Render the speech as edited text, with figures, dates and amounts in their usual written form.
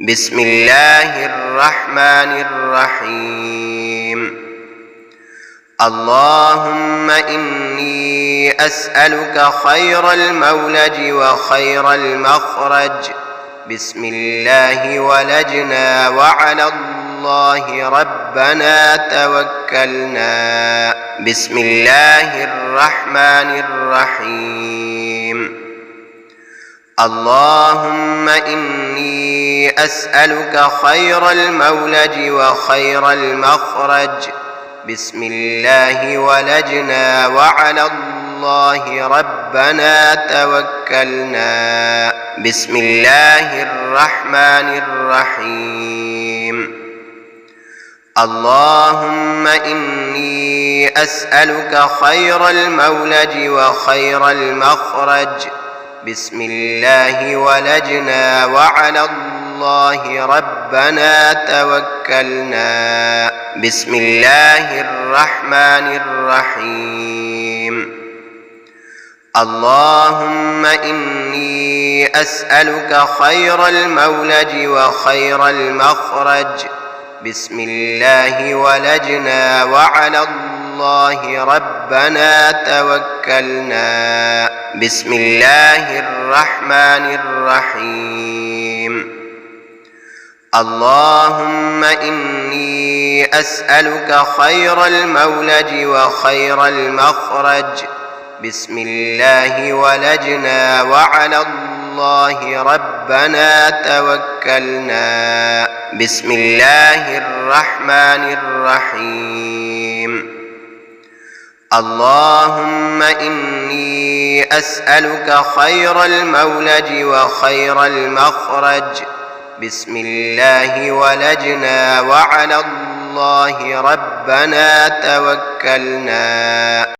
بسم الله الرحمن الرحيم. اللهم إني أسألك خير المولج وخير المخرج. بسم الله ولجنا وعلى الله ربنا توكلنا. بسم الله الرحمن الرحيم. اللهم إني أسألك خير المولج وخير المخرج. بسم الله ولجنا وعلى الله ربنا توكلنا. بسم الله الرحمن الرحيم. اللهم إني أسألك خير المولج وخير المخرج. بسم الله ولجنا وعلى الله ربنا توكلنا. بسم الله الرحمن الرحيم. اللهم إني أسألك خير المولج وخير المخرج. بسم الله ولجنا وعلى الله ربنا توكلنا. بسم الله الرحمن الرحيم. اللهم إني أسألك خير المولج وخير المخرج. بسم الله ولجنا وعلى الله ربنا توكلنا. بسم الله الرحمن الرحيم. اللهم إني أسألك خير المولج وخير المخرج. بسم الله ولجنا وعلى الله ربنا توكلنا.